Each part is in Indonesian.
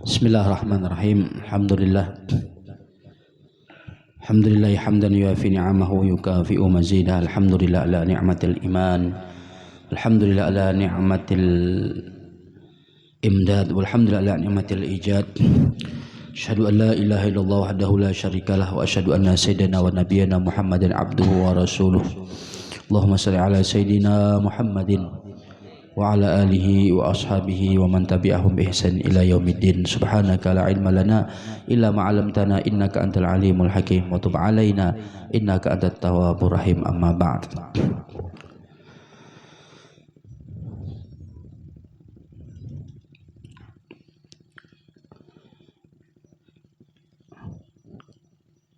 Bismillahirrahmanirrahim. Alhamdulillah hamdan yuafi ni'amahu yukafi'u mazidah. Alhamdulillah ala ni'matil iman. Alhamdulillah ala ni'matil imdad. Walhamdulillah ala ni'matil ijad. Asyhadu an la ilaha illallah wahdahu la syarikalah wa asyhadu anna sayyidina wa nabiyyana Muhammadan abduhu wa rasuluh. Allahumma shalli ala sayyidina Muhammadin wa ala alihi wa ashabihi wa man tabi'ahum bi ihsan ila yaumiddin. Subhanaka la ilma lana illa ma 'allamtana innaka antal alimul hakim wa tub 'alaina innaka antat tawwabur rahim. Amma ba'd.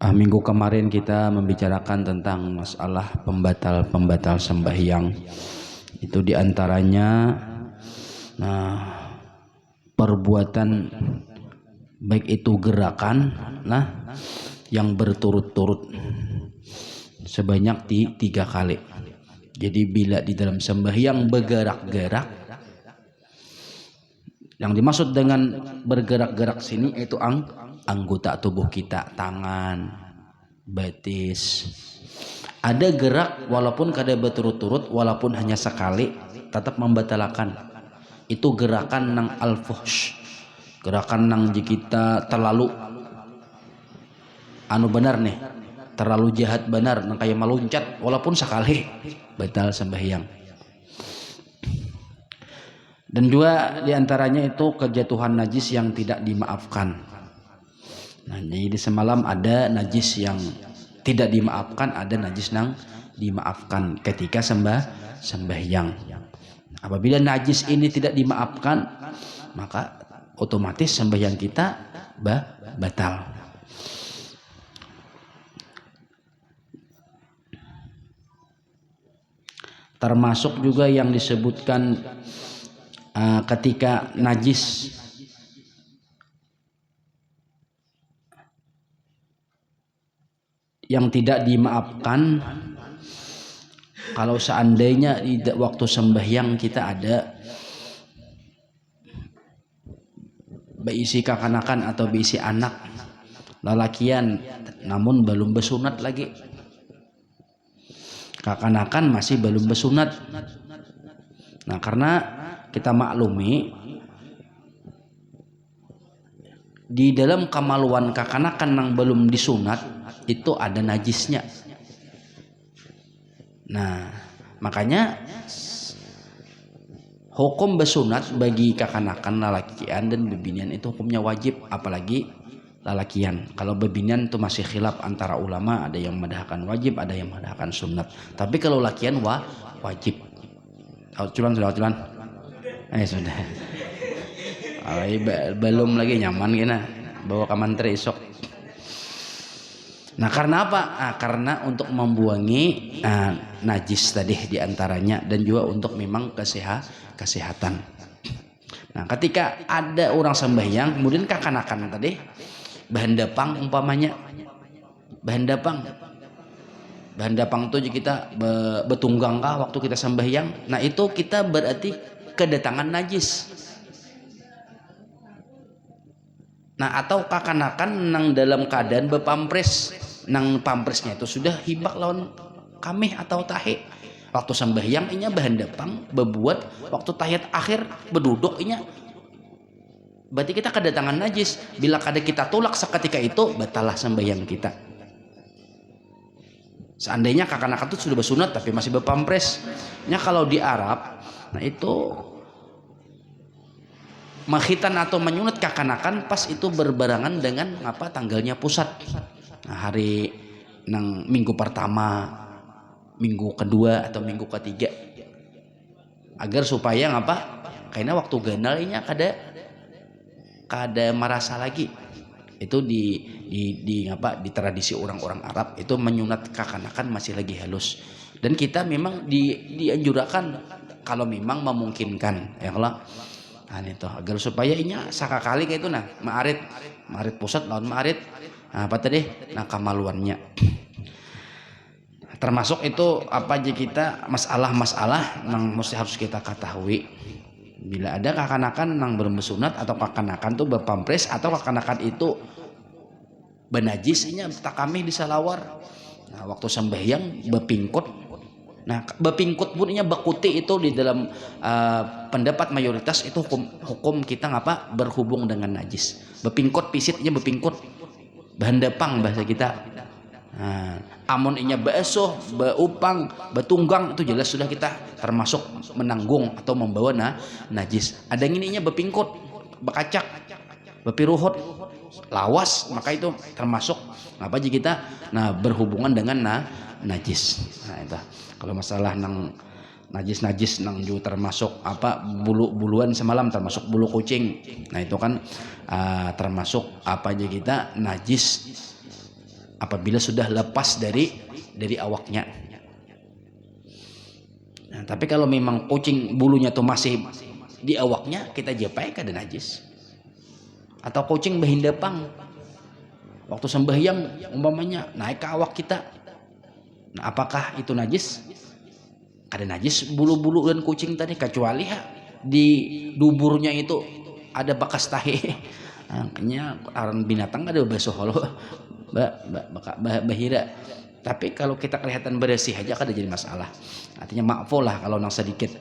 Minggu kemarin kita membicarakan tentang masalah pembatal sembahyang. Itu diantaranya perbuatan baik itu gerakan yang berturut-turut sebanyak 3 kali. Jadi bila di dalam sembahyang bergerak-gerak, yang dimaksud dengan bergerak-gerak sini itu anggota tubuh kita, tangan, betis. Ada gerak walaupun kada berturut-turut, walaupun hanya sekali, tetap membatalkan. Itu gerakan nang al-fuhsh, gerakan nang kita terlalu benar nih, terlalu jahat benar, nang kayak meluncat walaupun sekali, batal sembahyang. Dan juga diantaranya itu kejatuhan najis yang tidak dimaafkan. Jadi semalam ada najis yang tidak dimaafkan, ada najis yang dimaafkan ketika sembahyang. Apabila najis ini tidak dimaafkan, maka otomatis sembahyang kita batal. Termasuk juga yang disebutkan ketika najis yang tidak dimaafkan, kalau seandainya di waktu sembahyang kita ada berisi kakanakan atau berisi anak lalakian namun belum bersunat lagi, kakanakan masih belum bersunat. Nah, karena kita maklumi di dalam kemaluan kakanakan yang belum disunat itu ada najisnya. Nah, makanya hukum bersunat bagi kakanakan lalakian dan bebinian itu hukumnya wajib, apalagi lalakian. Kalau bebinian itu masih khilaf antara ulama, ada yang madahkan wajib, ada yang madahkan sunat. Tapi kalau lakian wajib. Sudah. Sudah. Belum lagi nyaman gina bawa ke mantri esok. Nah, karena apa? Karena untuk membuangi najis tadi diantaranya, dan juga untuk memang kesehatan. Nah, ketika ada orang sembahyang kemudian kakanakan tadi bahan dapang umpamanya, bahan dapang itu kita betunggang waktu kita sembahyang. Nah, itu kita berarti kedatangan najis. Nah, atau kakanakan nang dalam keadaan bepampres, nang pampresnya itu sudah hibak lawan kamih atau tahe. Waktu sembahyang inya bahan dapang bebuat waktu tahiyat akhir berduduk inya, berarti kita kedatangan najis. Bila kada kita tolak seketika itu, batalah sembahyang kita. Seandainya kakanakan itu sudah bersunat tapi masih bepampres, kalau di Arab, nah itu makhitan atau menyunat kakanakan pas itu berbarengan dengan tanggalnya pusat. Nah, hari nang minggu pertama, minggu kedua atau minggu ketiga, agar supaya karena waktu ganalnya kada merasa lagi. Itu di tradisi orang-orang Arab itu menyunat kakanakan masih lagi halus. Dan kita memang dianjurkan kalau memang memungkinkan ya kalau itu agar supaya inya sakakali kayak itu maarit pusat lawan maarit kamaluannya. Termasuk itu apa aja kita masalah-masalah yang mesti harus kita ketahui. Bila ada kakanakan nang bermesunat atau kakanakan tuh berpampres atau kakanakan itu benajisnya tak kami disalawar. Nah, waktu sembahyang bepingkut. Nah, bepingkut bunyinya bakuti itu di dalam pendapat mayoritas itu hukum kita ngapa berhubung dengan najis. Bepingkut pisitnya bepingkut. Bahandapang bahasa kita. Nah, amun inya basuh, beupang, betunggang itu jelas sudah kita termasuk menanggung atau membawa najis. Ada yang ininya bepingkut, bekacak, bepiruhut, lawas, maka itu termasuk apa aja kita berhubungan dengan najis. Nah itu kalau masalah nang najis nang juga termasuk apa bulu-buluan semalam termasuk bulu kucing. Nah itu kan termasuk apa aja kita najis apabila sudah lepas dari awaknya. Nah, tapi kalau memang kucing bulunya tuh masih di awaknya, kita jepai kada najis. Atau kucing bahindapang waktu sembahyang umpamanya naik ke awak kita. Nah, apakah itu najis? Kada najis bulu-bulu dan kucing tadi kecuali di duburnya itu ada bekas tahi. Makanya aran binatang ada basuh bahira. Tapi kalau kita kelihatan bersih aja kada jadi masalah. Artinya makfu lah kalau nang sedikit.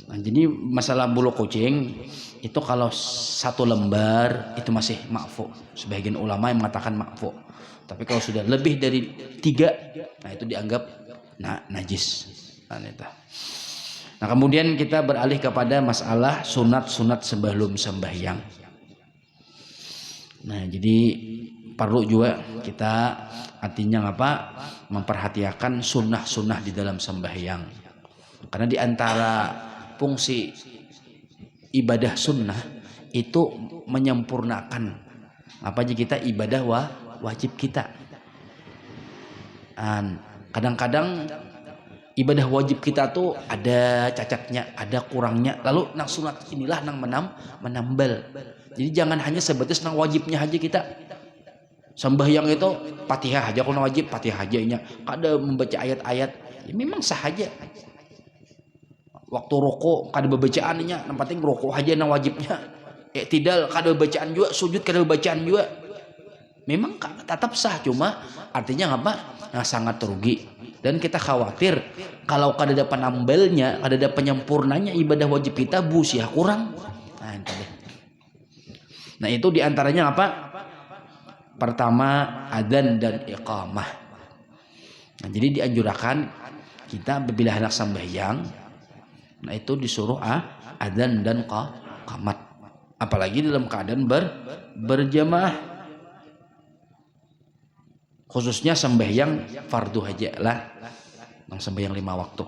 Nah, jadi masalah bulu kucing itu kalau satu lembar itu masih makfu. Sebagian ulama yang mengatakan makfu. Tapi kalau sudah lebih dari 3, nah itu dianggap najis. Nah kemudian kita beralih kepada masalah sunat-sunat sebelum sembahyang. Nah jadi perlu juga kita artinya apa memperhatikan sunnah-sunnah di dalam sembahyang. Karena di antara fungsi ibadah sunnah itu menyempurnakan apa aja kita ibadah wajib kita. Kadang-kadang ibadah wajib kita tuh ada cacatnya, ada kurangnya. Lalu nang sunat inilah nang menambal. Jadi jangan hanya sebatas nang wajibnya aja kita. Sembahyang itu Fatihah aja kalau wajib Fatihah aja nya. Kada membaca ayat-ayat, ya memang sah aja. Waktu rukuk kada bacaannya, yang penting rukuk aja nang wajibnya. Iktidal kada bacaan juga, sujud kada bacaan juga. Memang tetap sah, cuma artinya apa? Nah, sangat rugi. Dan kita khawatir kalau kada ada penambalnya, kada ada penyempurnanya ibadah wajib kita busia kurang. Nah, itu diantaranya apa? Pertama adzan dan iqamah. Nah, jadi dianjurkan kita apabila hendak sembahyang, nah itu disuruh adzan dan qamat. Apalagi dalam keadaan berjamaah. Khususnya sembahyang fardu haja lah, yang sembahyang 5 waktu.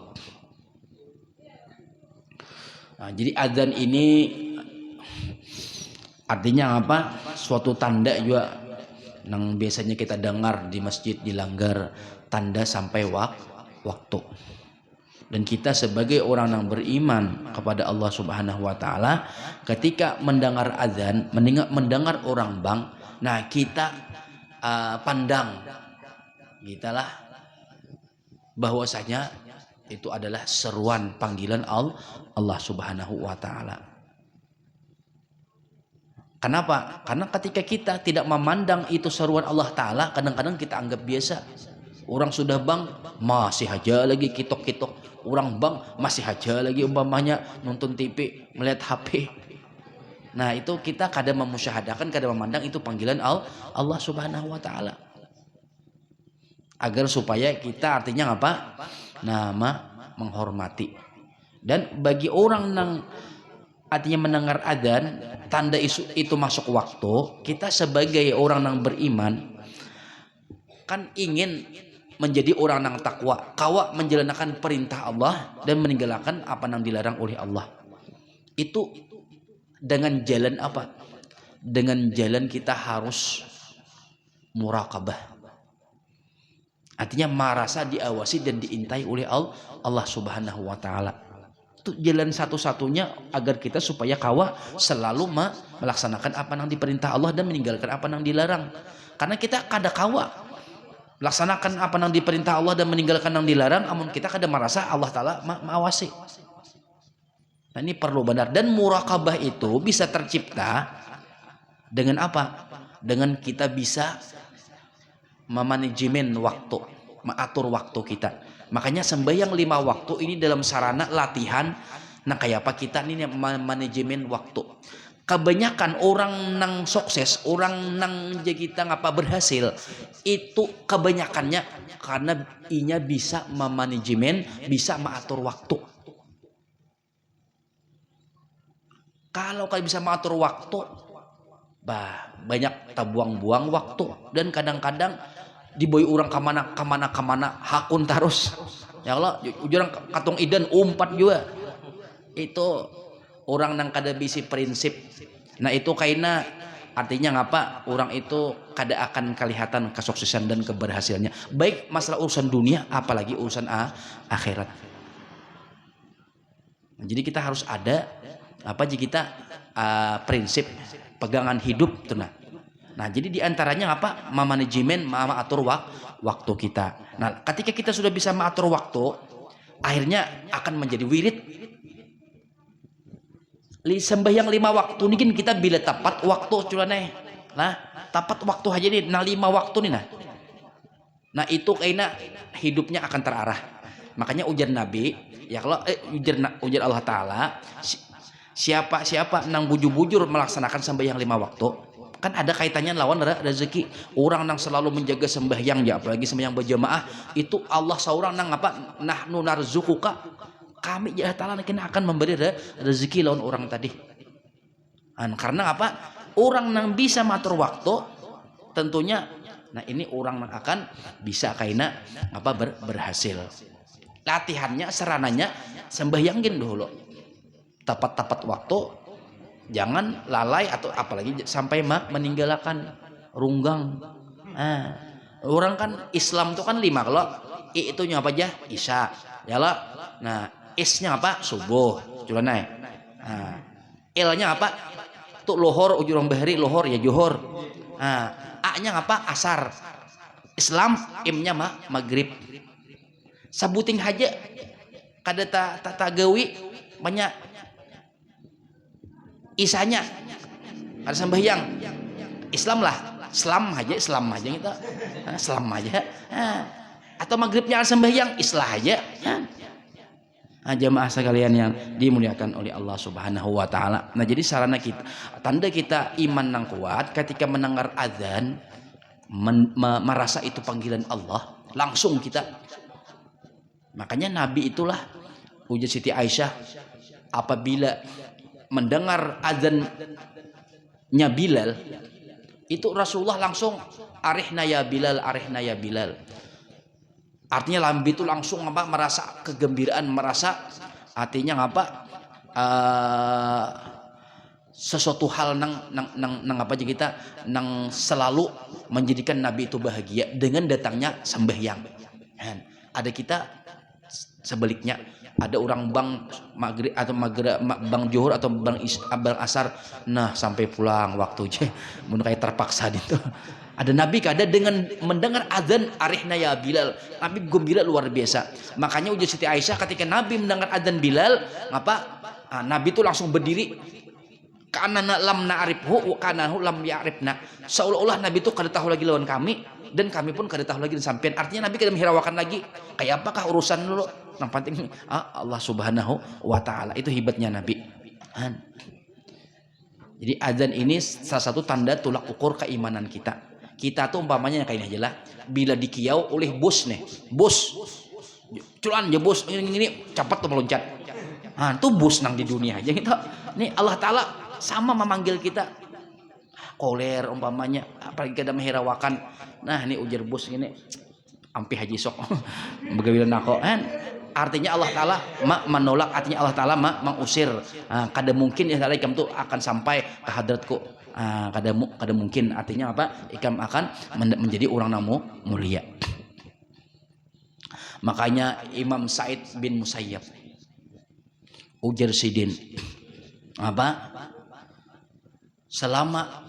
Nah, jadi adzan ini artinya apa? Suatu tanda juga yang biasanya kita dengar di masjid dilanggar, tanda sampai waktu. Dan kita sebagai orang yang beriman kepada Allah Subhanahu wa taala, ketika mendengar adzan, mendengar orang bang, nah kita pandang gitalah bahwasanya itu adalah seruan panggilan Allah Subhanahu wa taala. Kenapa? Karena ketika kita tidak memandang itu seruan Allah taala, kadang-kadang kita anggap biasa. Orang sudah bang masih aja lagi kitok-kitok. Orang bang masih aja lagi umpamanya nonton TV, melihat HP. Nah itu kita kadang memusyahadakan, kadang memandang itu panggilan Allah Subhanahu wa taala. Agar supaya kita artinya apa? Menghormati. Dan bagi orang yang artinya mendengar adzan, tanda itu masuk waktu, kita sebagai orang yang beriman kan ingin menjadi orang yang takwa, kawa menjalankan perintah Allah dan meninggalkan apa yang dilarang oleh Allah. Itu dengan jalan apa? Dengan jalan kita harus muraqabah. Artinya merasa diawasi dan diintai oleh Allah Subhanahu wa taala. Itu jalan satu-satunya agar kita supaya kawa selalu melaksanakan apa yang diperintah Allah dan meninggalkan apa yang dilarang. Karena kita kada kawa laksanakan apa yang diperintah Allah dan meninggalkan yang dilarang, amun kita kada merasa Allah Ta'ala mengawasi. Nah ini perlu benar. Dan muraqabah itu bisa tercipta dengan apa? Dengan kita bisa memanajemen waktu, mengatur waktu kita. Makanya sembahyang 5 waktu ini dalam sarana latihan. Nah kayak apa kita ini manajemen waktu. Kebanyakan orang nang sukses, orang nang kita ngapa berhasil, itu kebanyakannya karena inya bisa memanajemen, bisa mengatur waktu. Kalau kalian bisa mengatur waktu, banyak terbuang-buang waktu, dan kadang-kadang diboy orang kemana hakun terus. Ya Allah, ujurang katung idan umpat juga. Itu orang nang kada bisi prinsip. Nah itu kaina artinya ngapa orang itu kada akan kelihatan kesuksesan dan keberhasilannya. Baik masalah urusan dunia, apalagi urusan akhirat. Nah, jadi kita harus ada apa jika kita prinsip pegangan hidup tuh nah jadi diantaranya apa memanajemen mengatur waktu kita. Nah ketika kita sudah bisa mengatur waktu, akhirnya akan menjadi wirid. Sembahyang 5 waktu ini kita bila tepat waktu culaneh. Nah tepat waktu aja nih, nah 5 waktu nih nah itu kayaknya hidupnya akan terarah. Makanya ujar Nabi ya kalau ujar Allah Ta'ala, siapa nang bujur-bujur melaksanakan sembahyang 5 waktu, kan ada kaitannya lawan rezeki. Orang nang selalu menjaga sembahyang ya, apalagi sembahyang berjamaah, itu Allah seorang nang apa, nahnu narzuquka, kami ya Ta'ala kena akan memberi rezeki lawan orang tadi. Karena apa? Orang nang bisa matur waktu tentunya, nah ini orang nang akan bisa kaina apa berhasil. Latihannya, serananya sembahyangin dulu tepat waktu, jangan lalai atau apalagi sampai meninggalkan runggang. Orang kan Islam itu kan 5, kalau itu nya apa aja isya ya lah. Nah isnya apa subuh culanai. Ilnya apa tuh lohor, ujurong bahari lohor ya johor. A nya apa asar. Islam imnya maghrib. Sabuting haja kada gawi banyak isanya ada sembahyang Islam aja gitu. Islam aja. Atau maghribnya ada sembahyang Islam aja. Jamaah sekalian yang dimuliakan oleh Allah Subhanahu wa Ta'ala. Nah jadi sarana kita, tanda kita iman nang kuat ketika mendengar azan, merasa itu panggilan Allah, langsung kita. Makanya Nabi itulah ujar Siti Aisyah, apabila mendengar azannya Bilal, itu Rasulullah langsung arihna ya Bilal, arihna ya Bilal. Artinya lambi itu langsung apa merasa kegembiraan, merasa artinya apa sesuatu hal nang apa aja kita nang selalu menjadikan Nabi itu bahagia dengan datangnya sembahyang. Ada kita sebaliknya, ada orang bang maghrib atau bang zuhur atau bang asar, nah sampai pulang waktu aja mun kayak terpaksa gitu. Ada Nabi kada dengan mendengar azan arihna ya Bilal, Nabi gembira luar biasa. Makanya ujar Siti Aisyah ketika Nabi mendengar azan Bilal, ngapa Nabi itu langsung berdiri, karena lam na'rifhu wa kanahu lam ya'rifna, seolah-olah Nabi itu kada tahu lagi lawan kami dan kami pun kada tahu lagi sampean. Artinya Nabi kada menghiraukan lagi kayak apakah urusan dulu, yang penting Allah Subhanahu wa Ta'ala. Itu hebatnya Nabi. Jadi azan ini salah satu tanda tolak ukur keimanan kita. Kita tuh umpamanya kayak aja lah, bila dikiau oleh bos nih, bos culan ya bos ini cepat tuh meloncat. Tuh bos nang di dunia aja gitu. Nih Allah Ta'ala sama memanggil kita koler umpamanya, apalagi kita menghiraukan. Nah ini ujar bos ini ampi haji sok begawilan aku artinya Allah Ta'ala menolak, artinya Allah Ta'ala mengusir. Kada mungkin ya tadi kamu tuh akan sampai ke hadratku. Kada mungkin, artinya apa, ikam akan menjadi orang namu mulia. Makanya Imam Said bin Musayyab ujar sidin apa, selama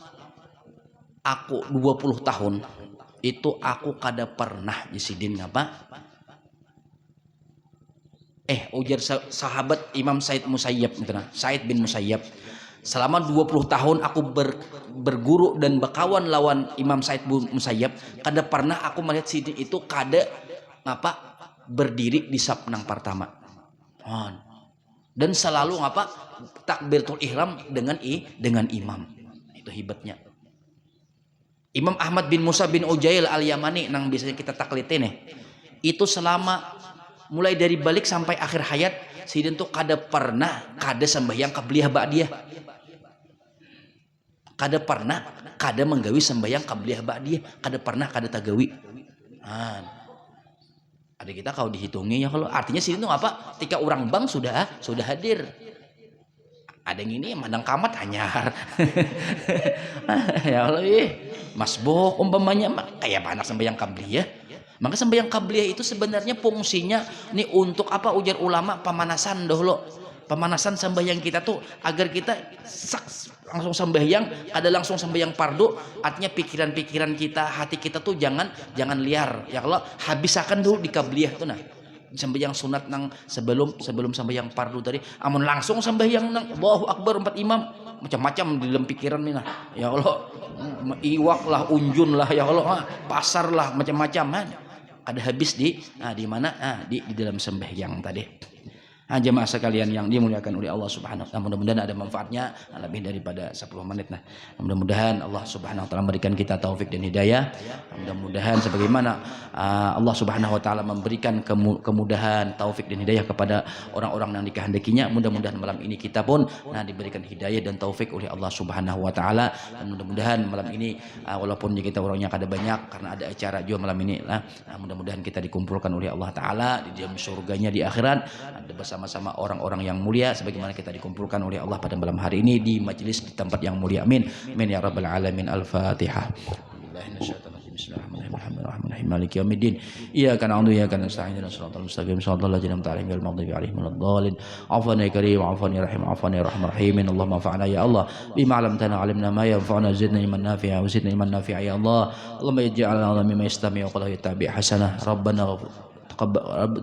aku 20 tahun itu aku kada pernah Sidin ngapa ujar sahabat Imam Said Musayyab gitu nah, Said bin Musayyab, selama 20 tahun aku berguru dan berkawan lawan Imam Said bin Musayyab, kada pernah aku melihat Sidin itu kada ngapa berdiri di saf nang pertama. Dan selalu ngapa takbiratul ihram dengan imam. Itu hebatnya. Imam Ahmad bin Musa bin Ujail al-Yamani nang biasanya kita taklitin itu selama mulai dari balik sampai akhir hayat Sidin tuh kada pernah kada sembahyang qabliyah ba'diyah, kada pernah kada menggawi sembahyang qabliyah ba'diyah, kada pernah kada tagawi. Ada kita kalau dihitungi ya, kalau artinya Sidin tuh apa, ketika orang bang sudah hadir. Ada yang ini mandang kamat hanyar ya Allah masbuk umpamanya kayak anak sembahyang qabliyah. Maka sembahyang qabliyah itu sebenarnya fungsinya nih untuk apa, ujar ulama, pemanasan dahulu. Pemanasan sembahyang kita tuh agar kita langsung sembahyang, ada langsung sembahyang fardu, artinya pikiran-pikiran kita, hati kita tuh jangan liar. Ya Allah, habiskan dulu di qabliyah tuh nah. Sembahyang sunat nang sebelum sembahyang fardu tadi, amun langsung sembahyang nang Allahu Akbar 4 imam, macam-macam di dalam pikiran nih nah. Ya Allah, iwak lah, unjun lah, ya Allah, pasar lah, macam-macam ada habis di mana di dalam sembahyang tadi. Jemaah sekalian yang dimuliakan oleh Allah Subhanahu wa taala, mudah-mudahan ada manfaatnya lebih daripada 10 menit nah. Mudah-mudahan Allah Subhanahu wa taala memberikan kita taufik dan hidayah. Mudah-mudahan sebagaimana Allah Subhanahu wa taala memberikan kemudahan, taufik dan hidayah kepada orang-orang yang dikehendakinya, mudah-mudahan malam ini kita pun diberikan hidayah dan taufik oleh Allah Subhanahu wa taala. Dan mudah-mudahan malam ini walaupun kita orangnya kada banyak karena ada acara juga malam ini mudah-mudahan kita dikumpulkan oleh Allah taala di dalam surganya di akhirat, ada bersama-sama orang-orang yang mulia sebagaimana kita dikumpulkan oleh Allah pada malam hari ini di majelis di tempat yang mulia. Amin. Amin ya rabbal alamin. Al-Fatihah. Bismillahirrahmanirrahim. Maliki yaumiddin. Iyyaka na'budu wa iyyaka nasta'in. Ihdinas siratal mustaqim. Shiratal ladzina an'amta 'alaihim ghairil maghdubi 'alaihim waladdallin. Afwan ya karim, afwan ya rahim, afwan ya rahman rahim. Allahumma fa'alna ya Allah bima 'allamtana 'allimna ma yanfa'una, zidna ilman nafi'a wa zidna ilman nafi'a ya Allah. Allahumma ij'alna mimman yastami'u qawla yattabi' hasanah. Rabbana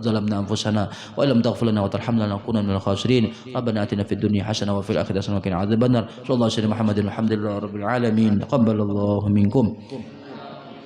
ظلمنا أنفسنا وإن لم تغفر لنا وترحمنا لنكونن من الخاسرين. ربنا آتنا في الدنيا حسنة وفي الآخرة حسنة وقنا عذاب النار. صلى الله عليه وسلم محمد الحمد لله رب العالمين. تقبل الله منكم.